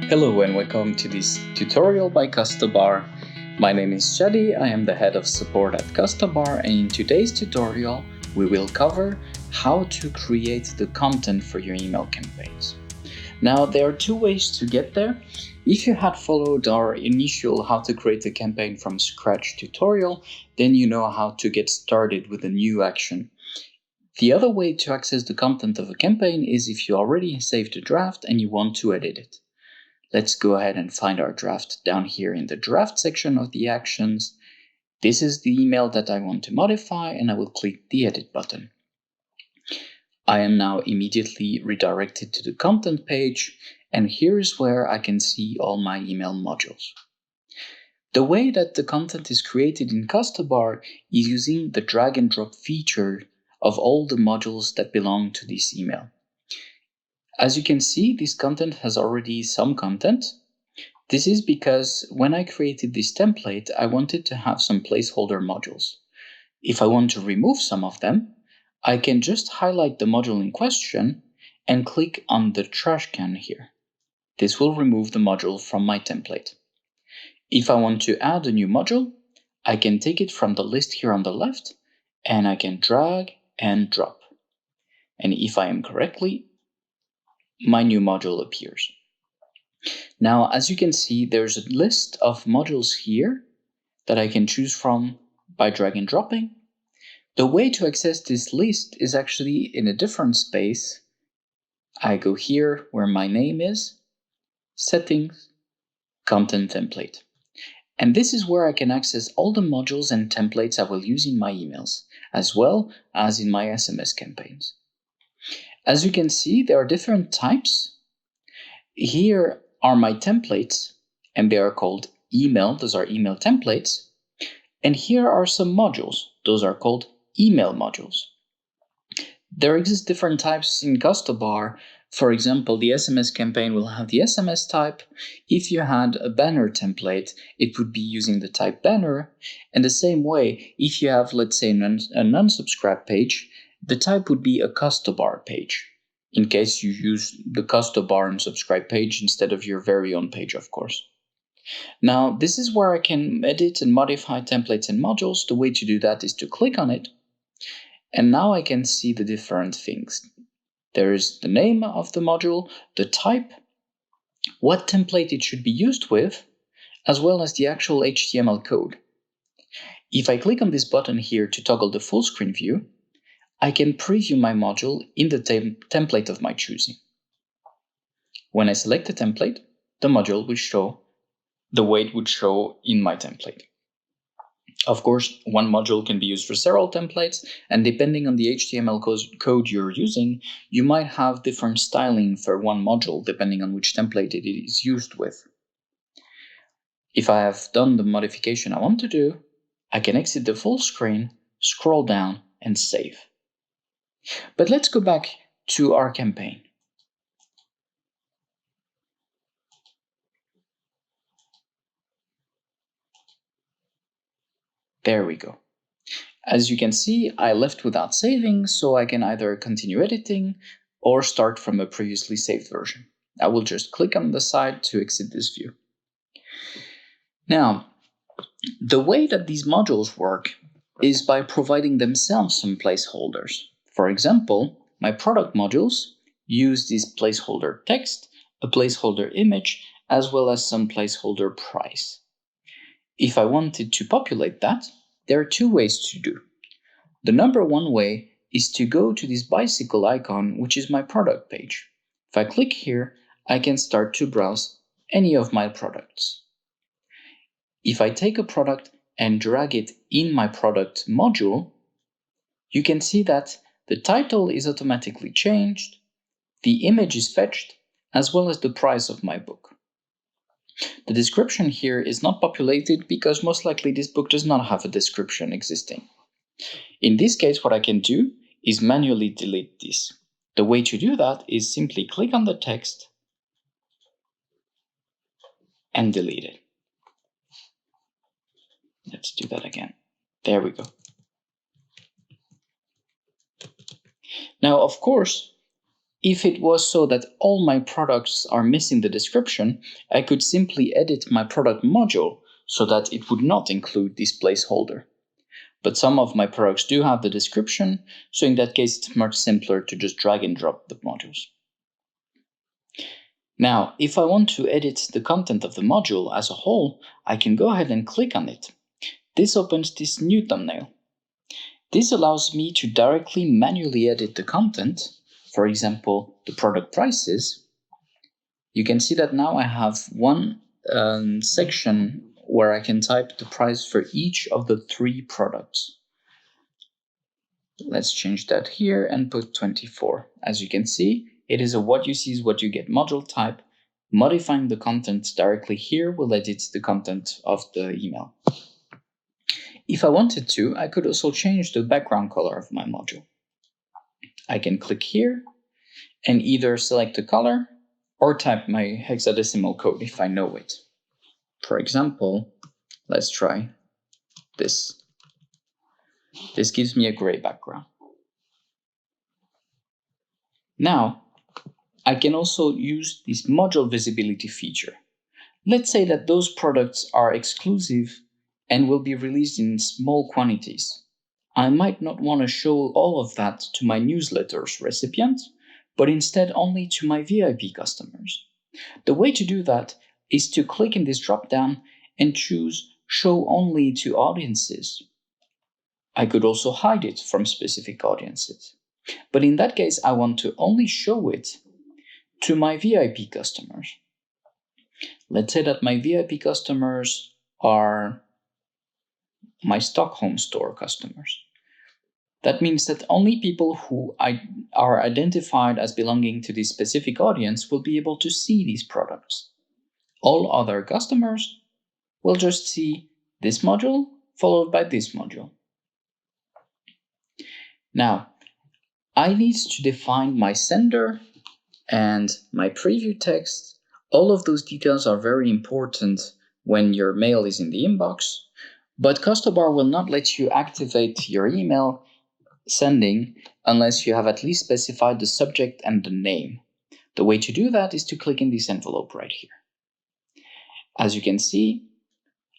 Hello and welcome to this tutorial by Custobar. My name is Shadi, I am the head of support at Custobar, and in today's tutorial we will cover how to create the content for your email campaigns. Now there are two ways to get there. If you had followed our initial how to create a campaign from scratch tutorial, then you know how to get started with a new action. The other way to access the content of a campaign is if you already saved a draft and you want to edit it. Let's go ahead and find our draft down here in the draft section of the actions. This is the email that I want to modify, and I will click the edit button. I am now immediately redirected to the content page, and here's where I can see all my email modules. The way that the content is created in Custobar is using the drag and drop feature of all the modules that belong to this email. As you can see, this content has already some content. This is because when I created this template, I wanted to have some placeholder modules. If I want to remove some of them, I can just highlight the module in question and click on the trash can here. This will remove the module from my template. If I want to add a new module, I can take it from the list here on the left, and I can drag and drop. And if I am correctly, my new module appears. Now, as you can see, there's a list of modules here that I can choose from by drag and dropping. The way to access this list is actually in a different space. I go here where my name is, Settings, Content Template. And this is where I can access all the modules and templates I will use in my emails, as well as in my SMS campaigns. As you can see, there are different types. Here are my templates, and they are called email. Those are email templates. And here are some modules. Those are called email modules. There exist different types in Custobar. For example, the SMS campaign will have the SMS type. If you had a banner template, it would be using the type banner. And the same way, if you have, let's say, an unsubscribe page, the type would be a Custobar page, in case you use the Custobar and subscribe page instead of your very own page, of course. Now, this is where I can edit and modify templates and modules. The way to do that is to click on it, and now I can see the different things. There is the name of the module, the type, what template it should be used with, as well as the actual HTML code. If I click on this button here to toggle the full screen view, I can preview my module in the template of my choosing. When I select the template, the module will show the way it would show in my template. Of course, one module can be used for several templates, and depending on the HTML code you're using, you might have different styling for one module depending on which template it is used with. If I have done the modification I want to do, I can exit the full screen, scroll down, and save. But let's go back to our campaign. There we go. As you can see, I left without saving, so I can either continue editing or start from a previously saved version. I will just click on the side to exit this view. Now, the way that these modules work is by providing themselves some placeholders. For example, my product modules use this placeholder text, a placeholder image, as well as some placeholder price. If I wanted to populate that, there are two ways to do. The number one way is to go to this bicycle icon, which is my product page. If I click here, I can start to browse any of my products. If I take a product and drag it in my product module, you can see that the title is automatically changed, the image is fetched, as well as the price of my book. The description here is not populated because most likely this book does not have a description existing. In this case, what I can do is manually delete this. The way to do that is simply click on the text and delete it. Let's do that again. There we go. Now, of course, If it was so that all my products are missing the description, I could simply edit my product module so that it would not include this placeholder. But some of my products do have the description, so in that case it's much simpler to just drag and drop the modules. Now, if I want to edit the content of the module as a whole, I can go ahead and click on it. This opens this new thumbnail. This allows me to directly manually edit the content, for example, the product prices. You can see that now I have one section where I can type the price for each of the 3 products. Let's change that here and put 24. As you can see, it is a what you see is what you get module type. Modifying the content directly here will edit the content of the email. If I wanted to, I could also change the background color of my module. I can click here and either select the color or type my hexadecimal code if I know it. For example, let's try this. This gives me a gray background. Now, I can also use this module visibility feature. Let's say that those products are exclusive and will be released in small quantities. I might not want to show all of that to my newsletter's recipient, but instead only to my VIP customers. The way to do that is to click in this drop-down and choose Show Only to Audiences. I could also hide it from specific audiences. But in that case, I want to only show it to my VIP customers. Let's say that my VIP customers are my Stockholm store customers. That means that only people who are identified as belonging to this specific audience will be able to see these products. All other customers will just see this module followed by this module. Now, I need to define my sender and my preview text. All of those details are very important when your mail is in the inbox, but Custobar will not let you activate your email sending unless you have at least specified the subject and the name. The way to do that is to click in this envelope right here. As you can see,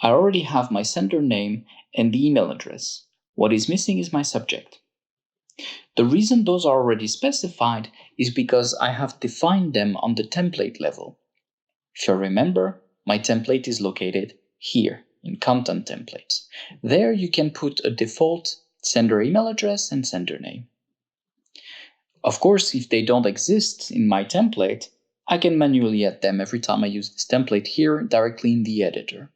I already have my sender name and the email address. What is missing is my subject. The reason those are already specified is because I have defined them on the template level. If you remember, my template is located here in Content Templates. There you can put a default sender email address and sender name. Of course, if they don't exist in my template, I can manually add them every time I use this template here directly in the editor.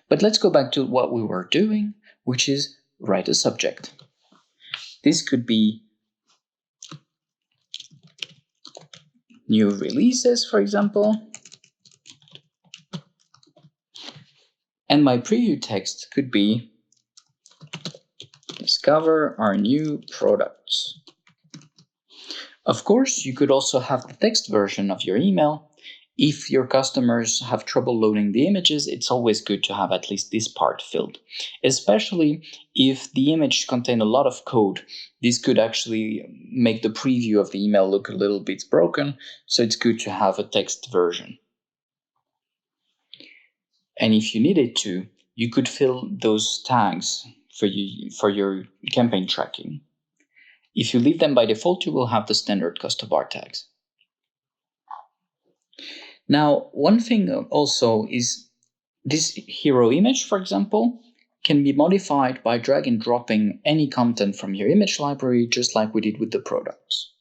But let's go back to what we were doing, which is write a subject. This could be new releases, for example. And my preview text could be discover our new products. Of course, you could also have the text version of your email. If your customers have trouble loading the images, it's always good to have at least this part filled, especially if the image contains a lot of code. This could actually make the preview of the email look a little bit broken, so it's good to have a text version. And if you needed to, you could fill those tags for your campaign tracking. If you leave them by default, you will have the standard Custobar tags. Now, one thing also is this hero image, for example, can be modified by drag and dropping any content from your image library, just like we did with the products.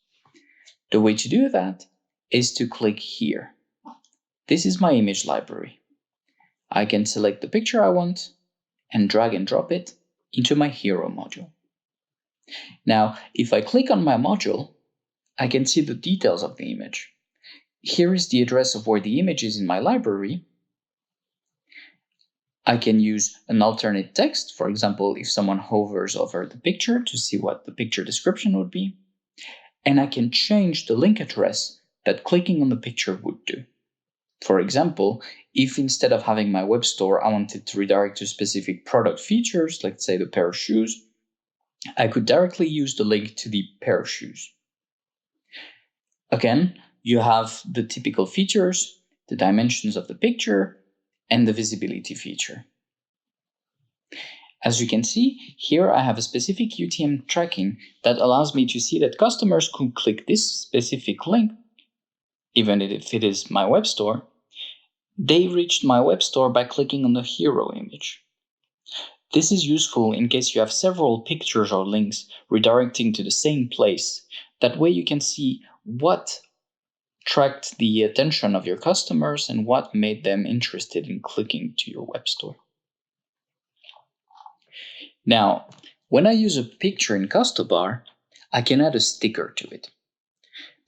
The way to do that is to click here. This is my image library. I can select the picture I want and drag and drop it into my hero module. Now, if I click on my module, I can see the details of the image. Here is the address of where the image is in my library. I can use an alternate text, for example, if someone hovers over the picture to see what the picture description would be. And I can change the link address that clicking on the picture would do. For example, if instead of having my web store, I wanted to redirect to specific product features, let's say the pair of shoes, I could directly use the link to the pair of shoes. Again, you have the typical features, the dimensions of the picture, and the visibility feature. As you can see, here I have a specific UTM tracking that allows me to see that customers could click this specific link, even if it is my web store. They reached my web store by clicking on the hero image. This is useful in case you have several pictures or links redirecting to the same place. That way you can see what tracked the attention of your customers and what made them interested in clicking to your web store. Now, when I use a picture in Custobar, I can add a sticker to it.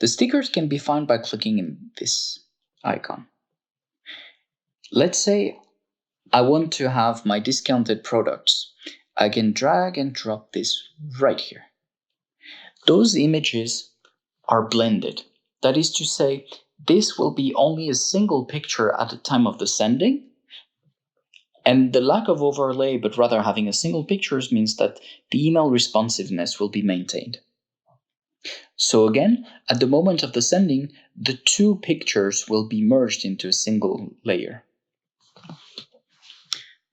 The stickers can be found by clicking in this icon. Let's say I want to have my discounted products. I can drag and drop this right here. Those images are blended. That is to say, this will be only a single picture at the time of the sending. And the lack of overlay, but rather having a single pictures, means that the email responsiveness will be maintained. So again, at the moment of the sending, the two pictures will be merged into a single layer.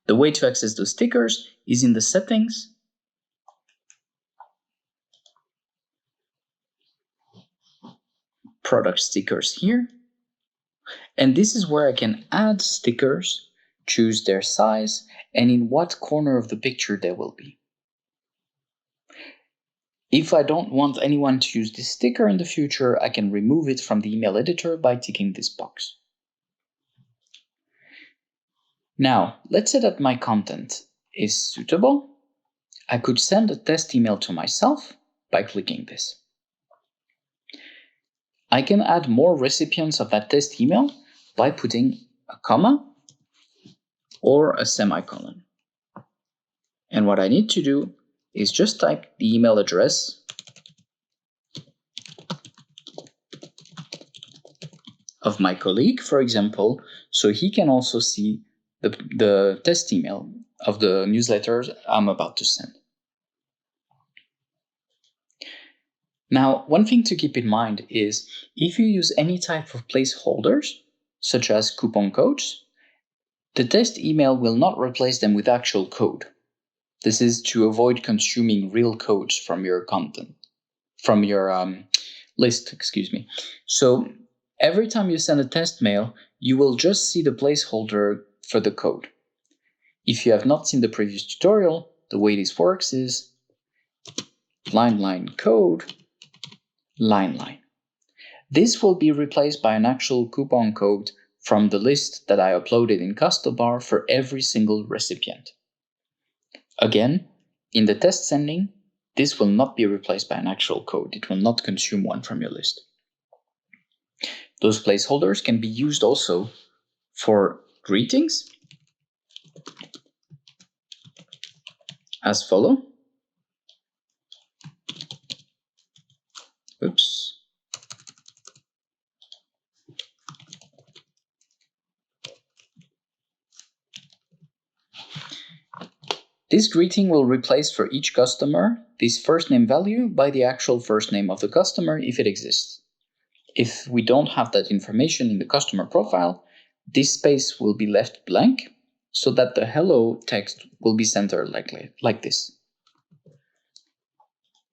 The way to access the stickers is in the settings, product stickers here, and this is where I can add stickers, choose their size, and in what corner of the picture they will be. If I don't want anyone to use this sticker in the future, I can remove it from the email editor by ticking this box. Now, let's say that my content is suitable. I could send a test email to myself by clicking this. I can add more recipients of that test email by putting a comma or a semicolon. And what I need to do is just type the email address of my colleague, for example, so he can also see the test email of the newsletters I'm about to send. Now, one thing to keep in mind is if you use any type of placeholders, such as coupon codes, the test email will not replace them with actual code. This is to avoid consuming real codes from your content, from your list, excuse me. So every time you send a test mail, you will just see the placeholder for the code. If you have not seen the previous tutorial, the way this works is line code, line. This will be replaced by an actual coupon code from the list that I uploaded in Custobar for every single recipient. Again, in the test sending, this will not be replaced by an actual code. It will not consume one from your list. Those placeholders can be used also for greetings as follow. Oops. This greeting will replace for each customer this first name value by the actual first name of the customer if it exists. If we don't have that information in the customer profile, this space will be left blank so that the hello text will be centered like this.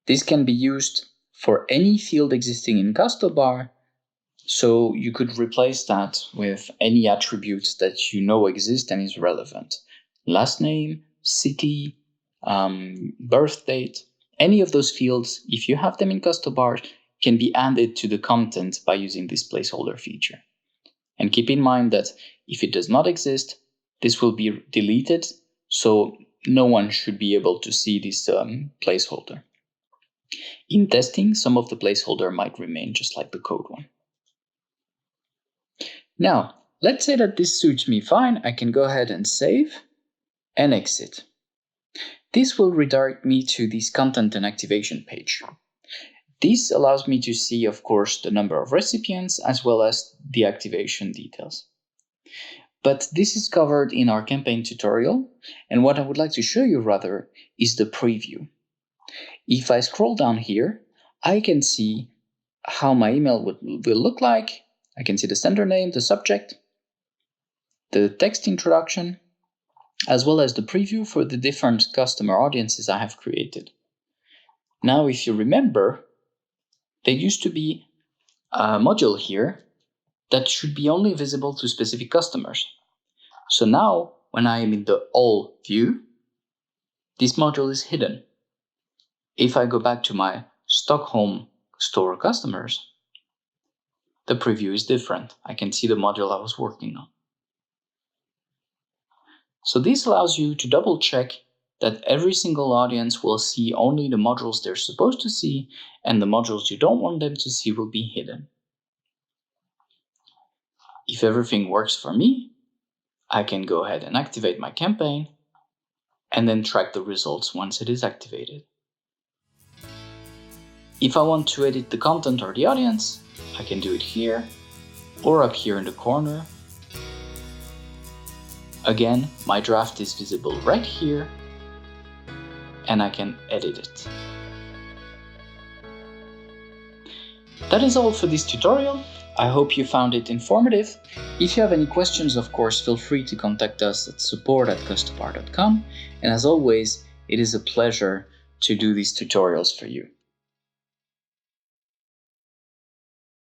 This can be used for any field existing in Custobar, so you could replace that with any attributes that you know exist and is relevant. Last name, city, birth date, any of those fields, if you have them in Custobar, can be added to the content by using this placeholder feature. And keep in mind that if it does not exist, this will be deleted, so no one should be able to see this placeholder. In testing, some of the placeholder might remain just like the code one. Now, let's say that this suits me fine. I can go ahead and save and exit. This will redirect me to this content and activation page. This allows me to see, of course, the number of recipients as well as the activation details. But this is covered in our campaign tutorial, and what I would like to show you rather is the preview. If I scroll down here, I can see how my email will look like. I can see the sender name, the subject, the text introduction, as well as the preview for the different customer audiences I have created. Now, if you remember, there used to be a module here that should be only visible to specific customers. So now, when I am in the All view, this module is hidden. If I go back to my Stockholm store customers, the preview is different. I can see the module I was working on. So this allows you to double check that every single audience will see only the modules they're supposed to see, and the modules you don't want them to see will be hidden. If everything works for me, I can go ahead and activate my campaign and then track the results once it is activated. If I want to edit the content or the audience, I can do it here or up here in the corner. Again, my draft is visible right here, and I can edit it. That is all for this tutorial. I hope you found it informative. If you have any questions, of course, feel free to contact us at support@custobar.com. And as always, it is a pleasure to do these tutorials for you.